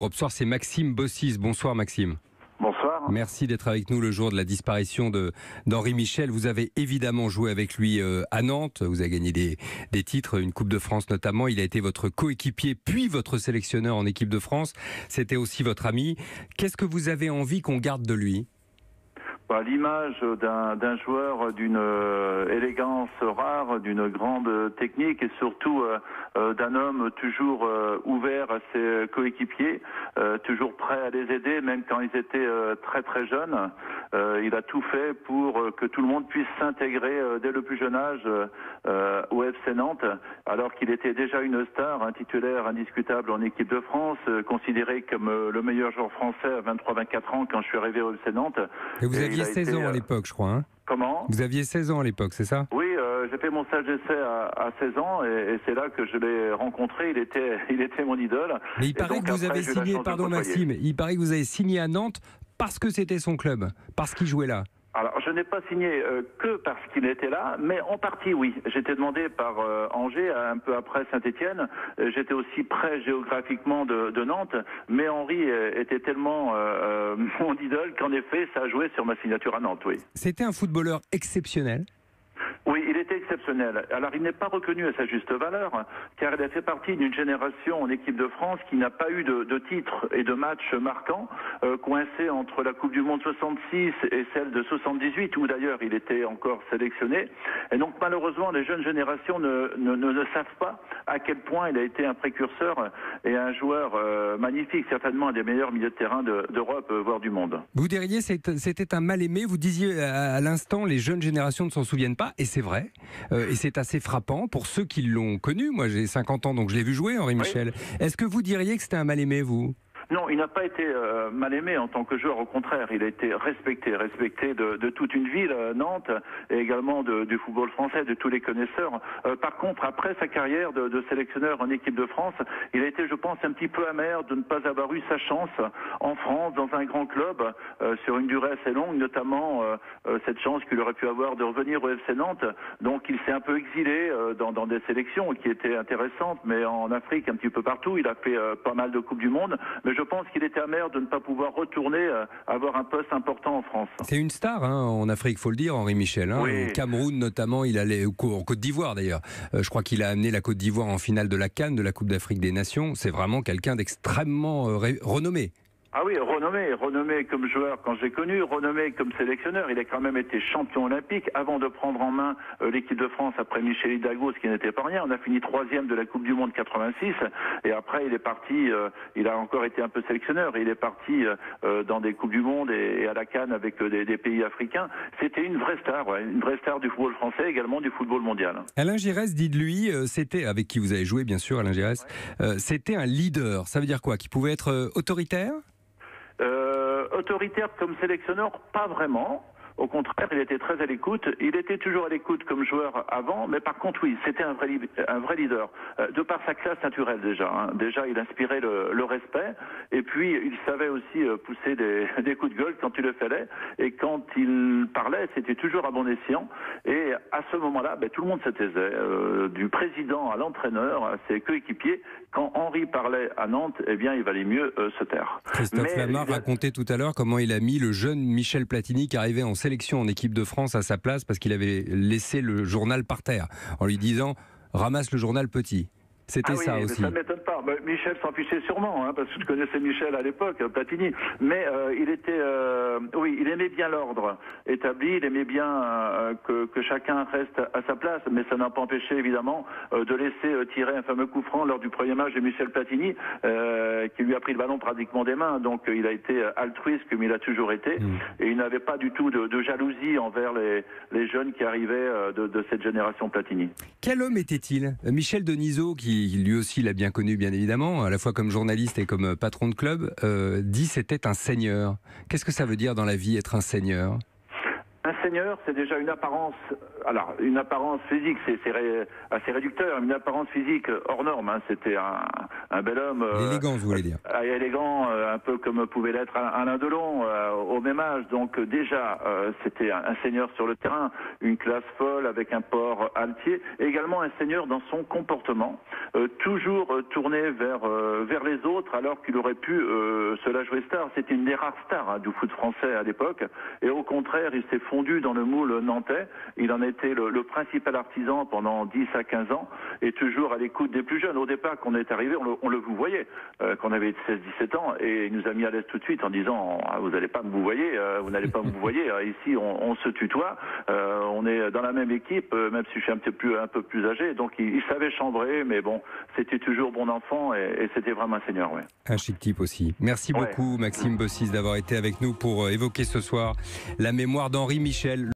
Europe Soir, c'est Maxime Bossis. Bonsoir Maxime. Bonsoir. Merci d'être avec nous le jour de la disparition d'Henri Michel. Vous avez évidemment joué avec lui à Nantes. Vous avez gagné des titres, une Coupe de France notamment. Il a été votre coéquipier puis votre sélectionneur en équipe de France. C'était aussi votre ami. Qu'est-ce que vous avez envie qu'on garde de lui ? L'image d'un joueur d'une élégance rare, d'une grande technique et surtout d'un homme toujours ouvert à ses coéquipiers, toujours prêt à les aider même quand ils étaient très très jeunes. Il a tout fait pour que tout le monde puisse s'intégrer dès le plus jeune âge au FC Nantes, alors qu'il était déjà une star, un titulaire indiscutable en équipe de France, considéré comme le meilleur joueur français à 23-24 ans quand je suis arrivé au FC Nantes. Et vous aviez 16 ans à l'époque, je crois. Hein ? Comment ? Vous aviez 16 ans à l'époque, c'est ça ? Oui, j'ai fait mon stage d'essai à 16 ans et c'est là que je l'ai rencontré. Il était mon idole. Mais il paraît que vous avez signé, pardon Maxime, il paraît que vous avez signé à Nantes parce que c'était son club, parce qu'il jouait là. Alors, je n'ai pas signé que parce qu'il était là, mais en partie, oui. J'étais demandé par Angers, un peu après Saint-Étienne. J'étais aussi près géographiquement de Nantes, mais Henri était tellement mon idole qu'en effet, ça a joué sur ma signature à Nantes, oui. C'était un footballeur exceptionnel. Oui, il était exceptionnel. Alors, il n'est pas reconnu à sa juste valeur, car il a fait partie d'une génération en équipe de France qui n'a pas eu de titres et de matchs marquants, coincé entre la Coupe du Monde 66 et celle de 78, où d'ailleurs il était encore sélectionné. Et donc, malheureusement, les jeunes générations ne savent pas à quel point il a été un précurseur et un joueur magnifique, certainement un des meilleurs milieux de terrain d'Europe, voire du monde. Vous diriez c'était un mal-aimé, vous disiez à l'instant, les jeunes générations ne s'en souviennent pas, et c'est vrai, et c'est assez frappant pour ceux qui l'ont connu. Moi j'ai 50 ans, donc je l'ai vu jouer, Henri Michel. Oui. Est-ce que vous diriez que c'était un mal-aimé, vous ? Non, il n'a pas été mal aimé en tant que joueur, au contraire, il a été respecté de toute une ville, Nantes, et également du football français, de tous les connaisseurs. Par contre, après sa carrière de sélectionneur en équipe de France, il a été, je pense, un petit peu amer de ne pas avoir eu sa chance en France, dans un grand club, sur une durée assez longue, notamment cette chance qu'il aurait pu avoir de revenir au FC Nantes. Donc il s'est un peu exilé dans des sélections qui étaient intéressantes, mais en Afrique, un petit peu partout, il a fait pas mal de Coupes du Monde, mais je pense qu'il était amer de ne pas pouvoir retourner avoir un poste important en France. C'est une star en Afrique, faut le dire, Henri Michel. Oui. Au Cameroun notamment, il allait en Côte d'Ivoire d'ailleurs. Je crois qu'il a amené la Côte d'Ivoire en finale de la CAN, de la Coupe d'Afrique des Nations. C'est vraiment quelqu'un d'extrêmement renommé. Ah oui, renommé comme joueur quand j'ai connu, renommé comme sélectionneur. Il a quand même été champion olympique avant de prendre en main l'équipe de France après Michel Hidalgo, ce qui n'était pas rien. On a fini 3e de la Coupe du Monde 86 et après il est parti, il a encore été un peu sélectionneur et il est parti dans des Coupes du Monde et à la CAN avec des pays africains. C'était une vraie star, une vraie star du football français, également du football mondial. Alain Giresse dit de lui, c'était, avec qui vous avez joué bien sûr, Alain Giresse, c'était un leader. Ça veut dire quoi ? Qu'il pouvait être autoritaire ? Autoritaire comme sélectionneur, pas vraiment. Au contraire, il était très à l'écoute. Il était toujours à l'écoute comme joueur avant, mais par contre, oui, c'était un vrai leader. De par sa classe naturelle déjà. Déjà, il inspirait le respect. Et puis, il savait aussi pousser des coups de gueule quand il le fallait. Et quand il parlait, c'était toujours à bon escient. Et à ce moment-là, tout le monde se taisait. Du président à l'entraîneur, à ses coéquipiers. Quand Henri parlait à Nantes, eh bien, il valait mieux se taire. Christophe Lamar racontait tout à l'heure comment il a mis le jeune Michel Platini qui arrivait en sélection en équipe de France à sa place parce qu'il avait laissé le journal par terre en lui disant « ramasse le journal petit ». C'était ça aussi. Ça ne m'étonne pas. Michel s'en fichait sûrement, parce que je connaissais Michel à l'époque, Platini. Mais il était, il aimait bien l'ordre établi, il aimait bien que chacun reste à sa place, mais ça n'a pas empêché évidemment de laisser tirer un fameux coup franc lors du premier match de Michel Platini, qui lui a pris le ballon pratiquement des mains. Donc il a été altruiste comme il a toujours été, et il n'avait pas du tout de jalousie envers les jeunes qui arrivaient de cette génération Platini. Quel homme était-il ? Michel Denisot, qui lui aussi l'a bien connu bien évidemment, à la fois comme journaliste et comme patron de club, dit c'était un seigneur. Qu'est-ce que ça veut dire dans la vie être un seigneur ? Un seigneur, c'est déjà une apparence, alors une apparence physique, c'est assez réducteur, une apparence physique hors norme. Hein. C'était un bel homme. L'élégance, vous voulez dire. Élégant, un peu comme pouvait l'être Alain Delon, au même âge. Donc déjà, c'était un seigneur sur le terrain, une classe folle avec un port altier, et également un seigneur dans son comportement, toujours tourné vers les autres, alors qu'il aurait pu se la jouer star. C'était une des rares stars du foot français à l'époque, et au contraire, il s'est fondu dans le moule nantais. Il en était le principal artisan pendant 10 à 15 ans, et toujours à l'écoute des plus jeunes. Au départ, quand on est arrivé, on le vous voyait, quand on avait 16-17 ans, et il nous a mis à l'aise tout de suite en disant vous n'allez pas me vous voyez, vous n'allez pas me vous voyez. Ici, on se tutoie, on est dans la même équipe, même si je suis un peu plus âgé. Donc, il savait chambrer, mais bon, c'était toujours bon enfant, et c'était vraiment un seigneur. Ouais. Un chic type aussi. Merci beaucoup, Maxime Bossis, d'avoir été avec nous pour évoquer ce soir la mémoire d'Henri Michel.